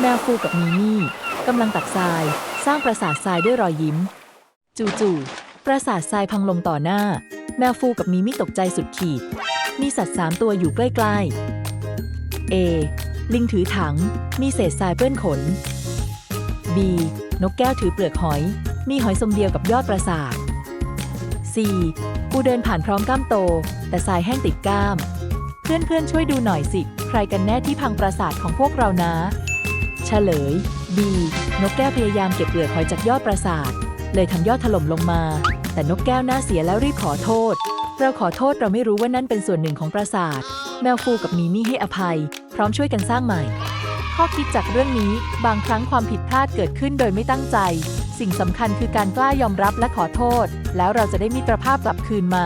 แมวฟูกับมีมี่กำลังตักทรายสร้างปราสาททรายด้วยรอยยิ้มจู่ๆปราสาททรายพังลงต่อหน้าแมวฟูกับมีมี่ตกใจสุดขีดมีสัตว์3 ตัวอยู่ใกล้ๆ A ลิงถือถังมีเศษทรายเปื้อนขน B นกแก้วถือเปลือกหอยมีหอยทรงเดียวกับยอดปราสาท C ปูเดินผ่านพร้อมกล้ามโตแต่ทรายแห้งติดก้ามเพื่อนๆช่วยดูหน่อยสิใครกันแน่ที่พังปราสาทของพวกเรานะเฉลย B นกแก้วพยายามเก็บเปลือกหอยจากยอดปราสาทเลยทำยอดถล่มลงมาแต่นกแก้วหน้าเสียแล้วรีบขอโทษเราขอโทษเราไม่รู้ว่านั่นเป็นส่วนหนึ่งของปราสาทแมวฟูกับมีมี่ให้อภัยพร้อมช่วยกันสร้างใหม่ข้อคิดจากเรื่องนี้บางครั้งความผิดพลาดเกิดขึ้นโดยไม่ตั้งใจสิ่งสำคัญคือการกล้ายอมรับและขอโทษแล้วเราจะได้มิตรภาพกลับคืนมา